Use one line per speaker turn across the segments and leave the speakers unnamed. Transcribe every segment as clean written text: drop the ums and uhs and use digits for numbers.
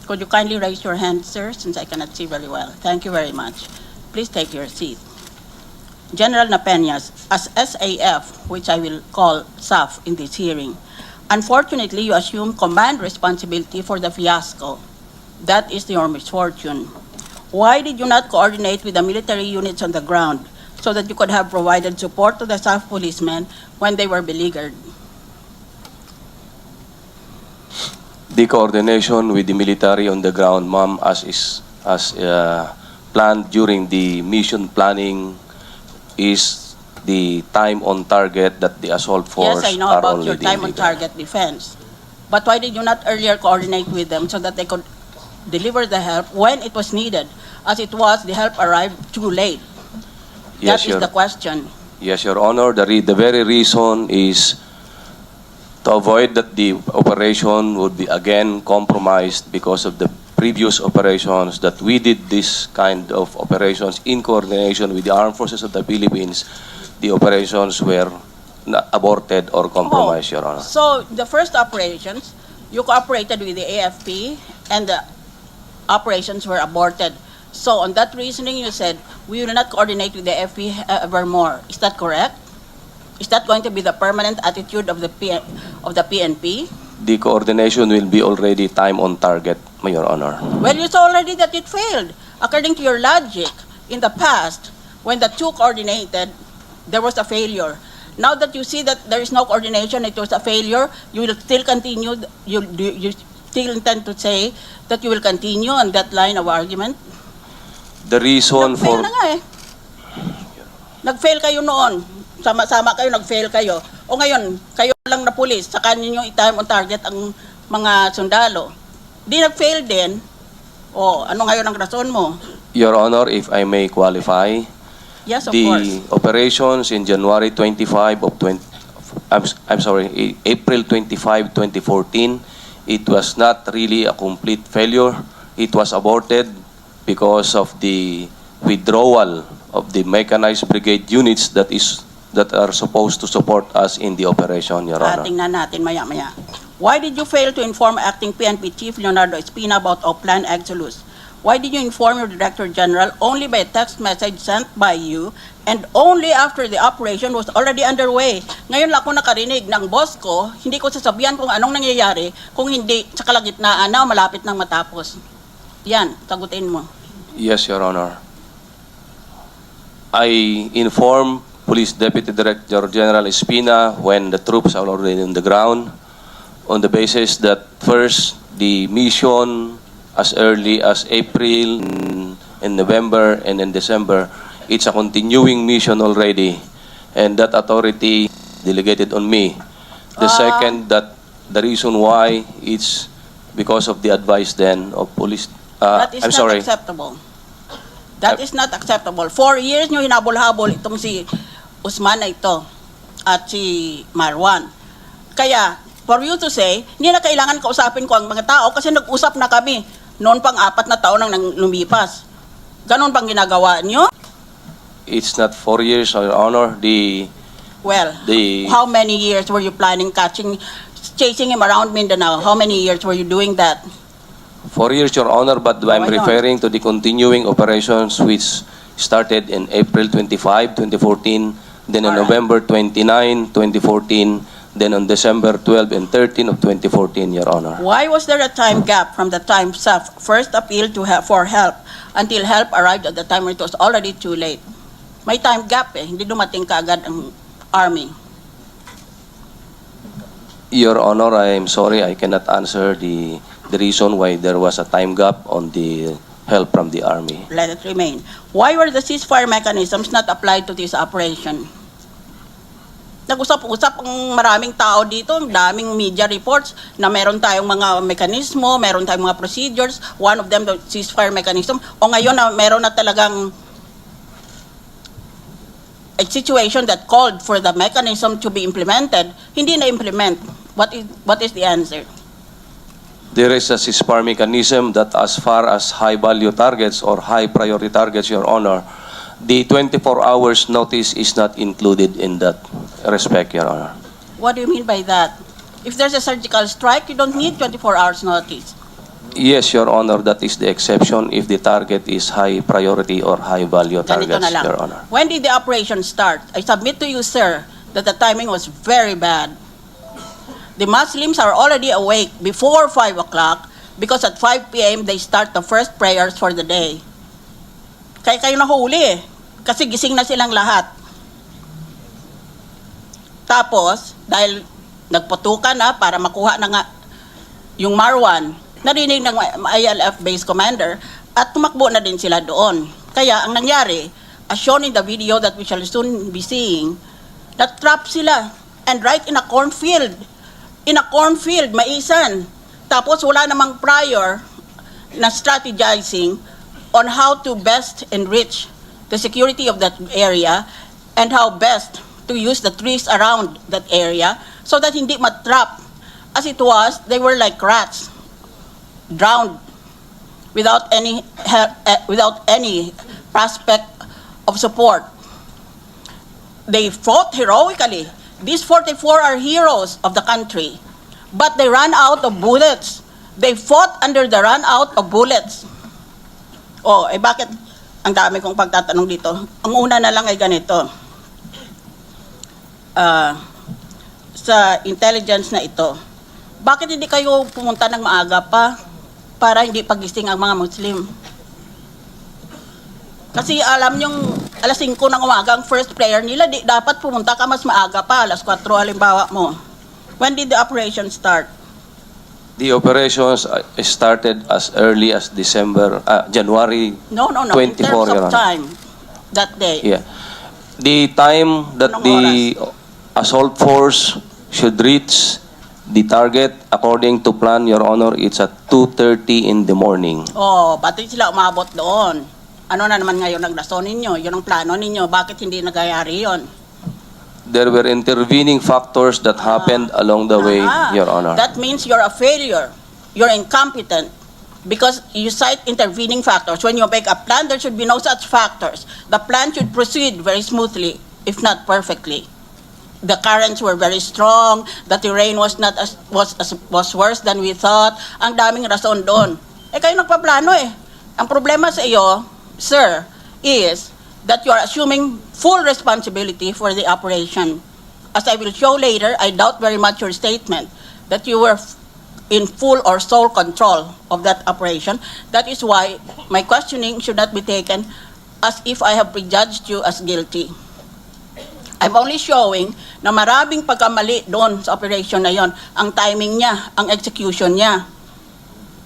Could you kindly raise your hand, sir, since I cannot see very well? Thank you very much. Please take your seat. General Napeñas, as SAF, which I will call SAF in this hearing, unfortunately, you assume command responsibility for the fiasco. That is your misfortune. Why did you not coordinate with the military units on the ground so that you could have provided support to the SAF policemen when they were beleaguered?
The coordination with the military on the ground, ma'am, as planned during the mission planning, is the time on target that the assault force
Yes, I know
are
about your
already
time on
legal.
target defense. But why did you not earlier coordinate with them so that they could deliver the help when it was needed? As it was, the help arrived too late.
Yes,
That is the question.
Yes, Your Honor. The very reason is to avoid that the operation would be again compromised because of the previous operations that we did this kind of operations in coordination with the Armed Forces of the Philippines. The operations were aborted or compromised, Your Honor.
So the first operations, you cooperated with the AFP and the operations were aborted. So on that reasoning, you said, we will not coordinate with the AFP evermore. Is that correct? Is that going to be the permanent attitude of the PNP?
The coordination will be already time on target, Your Honor.
Well, you saw already that it failed. According to your logic, in the past, when the two coordinated, there was a failure. Now that you see that there is no coordination, it was a failure, you will still continue, you still intend to say that you will continue on that line of argument?
The reason
Nag-fail
for...
na nga eh. Nag-fail kayo noon. Sama-sama kayo, nag-fail kayo. O ngayon, kayo lang na pulis, saka ninyo i-time on target ang mga sundalo. Di nag-fail din. O, ano ngayon ang rason mo?
Your Honor, if I may qualify,
Yes, of course.
the operations in January 25 of 20, I'm sorry, April 25, 2014, it was not really a complete failure. It was aborted because of the withdrawal of the mechanized brigade units that are supposed to support us in the operation, Your Honor.
Tingnan natin maya-maya. Why did you fail to inform Acting PNP Chief Leonardo Espina about Oplan Exodus? Why did you inform your Director General only by a text message sent by you and only after the operation was already underway? Ngayon lang ako nakarinig ng boss ko, hindi ko sasabihan kung anong nangyayari kung hindi sa kalagitnaan na malapit nang matapos. Yan, sagutin mo.
Yes, Your Honor. I informed Police Deputy Director General Espina when the troops are already on the ground on the basis that first, the mission as early as April, in November, and in December, it's a continuing mission already, and that authority delegated on me. The second, that the reason why it's because of the advice then of police.
That is
I'm
not
sorry.
acceptable. That is not acceptable. 4 years nyo hinabol-habol itong si Usman na ito at si Marwan. Kaya, for you to say, hindi na kailangan kausapin ko ang mga tao kasi nag-usap na kami noon pang 4 na taon nang lumipas. Ganon bang ginagawa nyo?
It's not 4 years, Your Honor.
Well, how many years were you planning chasing him around Mindanao? How many years were you doing that?
4 years, Your Honor, but I'm
I know.
referring to the continuing operations which started in April 25, 2014, then on
Alright.
November 29, 2014, then on December 12 and 13 of 2014, Your Honor.
Why was there a time gap from the time SAF first appealed for help until help arrived at the time when it was already too late? May time gap eh, hindi dumating kaagad ang army.
Your Honor, I'm sorry, I cannot answer the reason why there was a time gap on the help from the Army.
Let it remain. Why were the ceasefire mechanisms not applied to this operation? Nag-usap-usap ang maraming tao dito, ang daming media reports na meron tayong mga mekanismo, meron tayong mga procedures, one of them the ceasefire mechanism. O ngayon na meron na talagang a situation that called for the mechanism to be implemented, hindi na-implement. What is the answer?
There is a ceasefire mechanism that as far as high-value targets or high-priority targets, Your Honor, the 24 hours notice is not included in that respect, Your Honor.
What do you mean by that? If there's a surgical strike, you don't need 24 hours notice.
Yes, Your Honor, that is the exception if the target is high priority or high value
Ganito
targets,
na lang.
Your Honor.
When did the operation start? I submit to you, sir, that the timing was very bad. The Muslims are already awake before 5 o'clock because at 5 p.m. they start the first prayers for the day. Kaya kayo nahuli eh, kasi gising na silang lahat. Tapos, dahil nagputukan na para makuha na nga yung Marwan, narinig ng ILF base commander at tumakbo na din sila doon. Kaya ang nangyari, as shown in the video that we shall soon be seeing, na-trap sila and right in a cornfield. In a cornfield, maisan. Tapos wala namang prior na strategizing on how to best enrich the security of that area and how best to use the trees around that area so that hindi matrap. As it was, they were like rats, drowned without any prospect of support. They fought heroically. These 44 are heroes of the country, but they ran out of bullets. They fought under the run out of bullets. Oh, eh bakit ang dami kong pagtatanong dito? Ang una na lang ay ganito. Sa intelligence na ito, bakit hindi kayo pumunta ng maaga pa para hindi pagising ang mga Muslim? Kasi alam nyong alas 5 ng umaga ang first prayer nila, dapat pumunta ka mas maaga pa, alas 4 halimbawa mo. When did the operation start?
The operations started as early as January
No,
24,
in terms
Your
of
Honor.
time, that day.
Yeah. The time that
Anong
the assault force should reach the target according to plan, Your Honor, it's at 2:30 in the morning.
Oh, bakit sila umabot doon? Ano na naman ngayon ang rason ninyo? Yun ang plano ninyo. Bakit hindi nagayari yon?
There were intervening factors that happened along the way, Your Honor.
That means you're a failure. You're incompetent because you cite intervening factors. When you make a plan, there should be no such factors. The plan should proceed very smoothly, if not perfectly. The currents were very strong. The terrain was worse than we thought. Ang daming rason doon. Eh kayo nagpaplano eh. Ang problema sa iyo, sir, is that you are assuming full responsibility for the operation. As I will show later, I doubt very much your statement that you were in full or sole control of that operation. That is why my questioning should not be taken as if I have prejudged you as guilty. I'm only showing na maraming pagkamali doon sa operation na yon, ang timing niya, ang execution niya.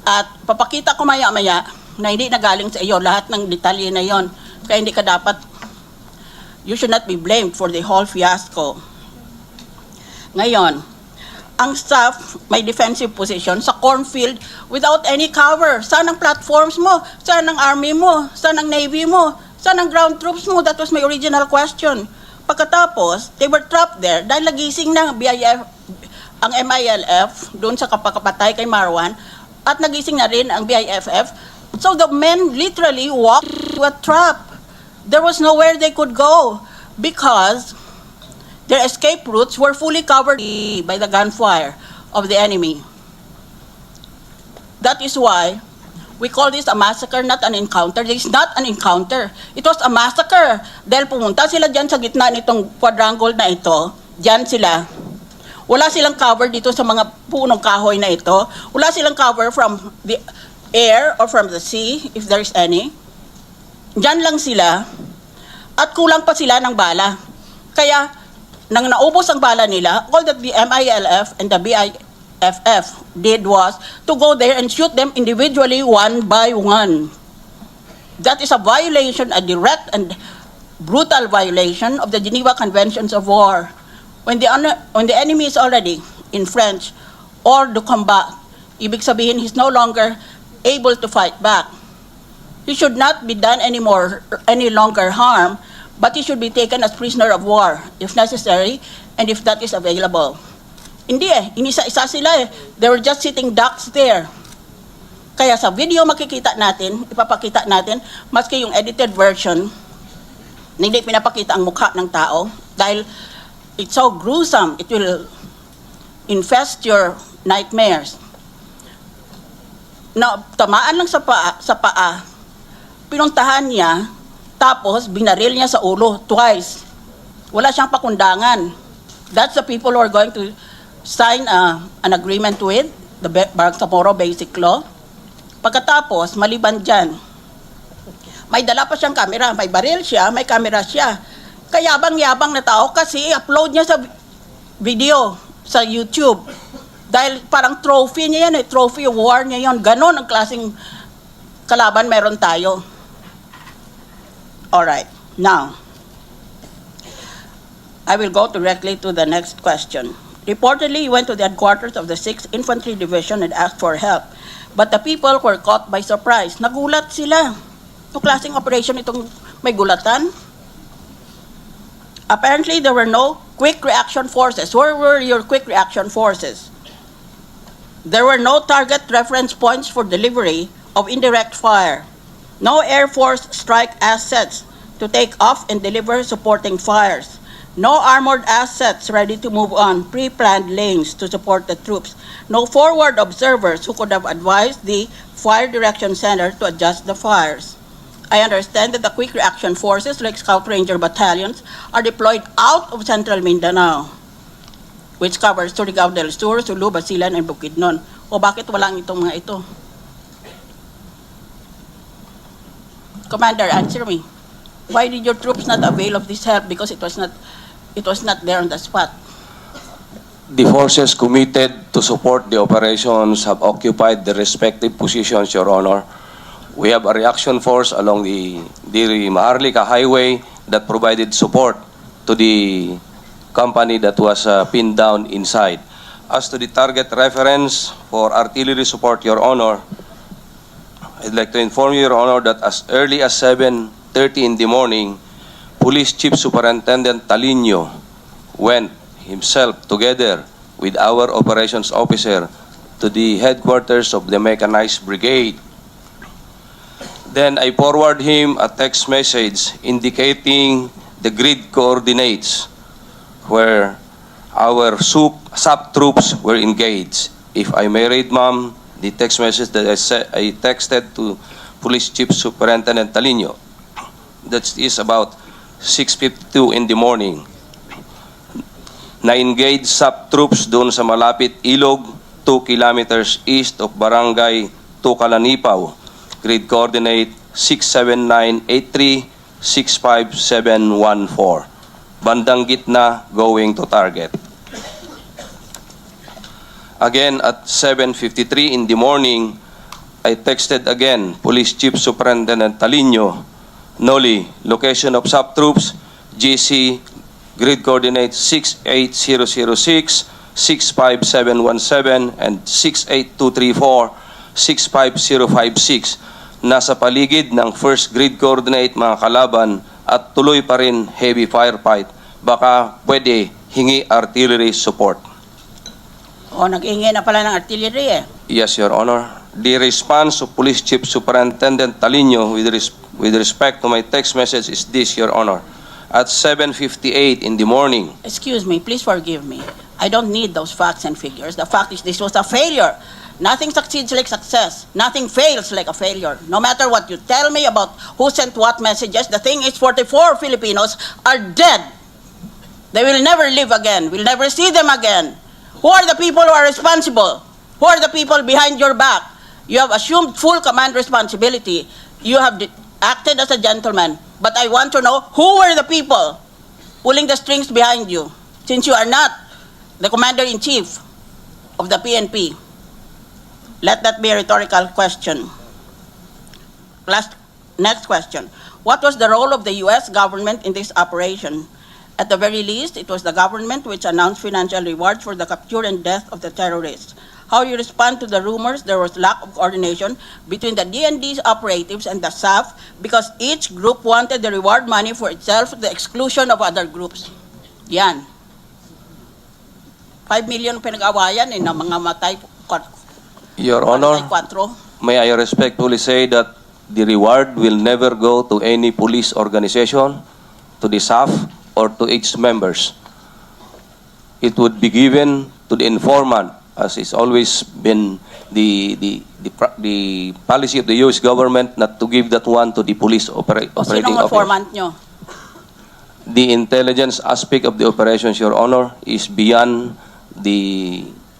At papakita ko maya-maya na hindi nagaling sa iyo lahat ng detalye na yon. Kaya hindi ka dapat, you should not be blamed for the whole fiasco. Ngayon, ang staff may defensive position sa cornfield without any cover. Saan ang platforms mo? Saan ang army mo? Saan ang navy mo? Saan ang ground troops mo? That was my original question. Pagkatapos, they were trapped there dahil nagising ng BIF, ang MILF doon sa kapakapatay kay Marwan at nagising na rin ang BIFF. So the men literally walked to a trap. There was nowhere they could go because their escape routes were fully covered by the gunfire of the enemy. That is why we call this a massacre, not an encounter. This is not an encounter. It was a massacre. Dahil pumunta sila dyan sa gitna nitong quadrangle na ito, dyan sila. Wala silang cover dito sa mga punong kahoy na ito. Wala silang cover from the air or from the sea, if there is any. Diyan lang sila at kulang pa sila ng bala. Kaya, nang naubos ang bala nila, all that the MILF and the BIFF did was to go there and shoot them individually one by one. That is a violation, a direct and brutal violation of the Geneva Conventions of War. When the enemy is already in French or to combat, ibig sabihin he's no longer able to fight back. He should not be done any longer harm, but he should be taken as prisoner of war, if necessary, and if that is available. Hindi inisa-isa sila eh. They were just sitting ducks there. Kaya sa video makikita natin, ipapakita natin, maski yung edited version, hindi pinapakita ang mukha ng tao, dahil it's so gruesome, it will infest your nightmares. na tamaan lang sa paa, pinuntahan niya, tapos binaril niya sa ulo twice. Wala siyang pakundangan. That's the people who are going to sign an agreement with the Bangsamoro Basic Law. Pagkatapos, maliban dyan, may dala pa siyang camera, may baril siya, may camera siya. Kayabang-yabang na tao kasi upload niya sa video sa YouTube. Dahil parang trophy niya yan, trophy war niya yon. Ganon ang klaseng kalaban meron tayo. Alright, now, I will go directly to the next question. Reportedly, he went to the headquarters of the 6th Infantry Division and asked for help. But the people were caught by surprise. Nagulat sila. Itong klaseng operation itong may gulatan. Apparently, there were no quick reaction forces. Where were your quick reaction forces? There were no target reference points for delivery of indirect fire. No Air Force strike assets to take off and deliver supporting fires. No armored assets ready to move on pre-planned lanes to support the troops. No forward observers who could have advised the Fire Direction Center to adjust the fires. I understand that the quick reaction forces like Scout Ranger battalions are deployed out of Central Mindanao, which covers Surigao del Sur, Sulu, Basilan, and Bukidnon. O bakit walang itong mga ito? Commander, answer me. Why did your troops not avail of this help? Because it was not there on the spot.
The forces committed to support the operations have occupied their respective positions, Your Honor. We have a reaction force along the Maharlika Highway that provided support to the company that was pinned down inside. As to the target reference for artillery support, Your Honor, I'd like to inform you, Your Honor, that as early as 7:30 in the morning, Police Chief Superintendent Talino went himself together with our operations officer to the headquarters of the Mechanized Brigade. Then I forward him a text message indicating the grid coordinates where our SUP troops were engaged. If I may read, ma'am, the text message that I texted to Police Chief Superintendent Talino. That is about 6:52 in the morning. Na-engage SUP troops doon sa malapit ilog, 2 kilometers east of Barangay Tukalanipaw. Grid coordinate 67983-65714. Bandang gitna going to target. Again, at 7:53 in the morning, I texted again Police Chief Superintendent Talino, Noli, location of SUP troops, GC, grid coordinates 68006, 65717, and 68234, 65056. Nasa paligid ng first grid coordinate, mga kalaban, at tuloy pa rin heavy firefight. Baka pwede hingi artillery support.
O, nag-ingay na pala ng artillery eh.
Yes, Your Honor. The response of Police Chief Superintendent Talino with respect to my text message is this, Your Honor. At 7:58 in the morning.
Excuse me, please forgive me. I don't need those facts and figures. The fact is this was a failure. Nothing succeeds like success. Nothing fails like a failure. No matter what you tell me about who sent what messages, the thing is 44 Filipinos are dead. They will never live again. We'll never see them again. Who are the people who are responsible? Who are the people behind your back? You have assumed full command responsibility. You have acted as a gentleman. But I want to know who were the people pulling the strings behind you, since you are not the commander-in-chief of the PNP. Let that be a rhetorical question. Next question. What was the role of the U.S. government in this operation? At the very least, it was the government which announced financial rewards for the capture and death of the terrorists. How you respond to the rumors there was lack of coordination between the DND's operatives and the SAF because each group wanted the reward money for itself to the exclusion of other groups? Yan. 5 million pinag-awayan ng mga matay.
Your Honor, may I respectfully say that the reward will never go to any police organization, to the SAF, or to its members. It would be given to the informant as it's always been the policy of the U.S. government not to give that one to the police
O
operating
sinong
office.
informant nyo?
The intelligence aspect of the operations, Your Honor, is beyond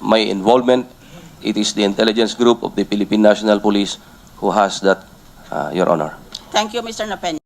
my involvement. It is the intelligence group of the Philippine National Police who has that, Your Honor.
Thank you, Mr. Napenya.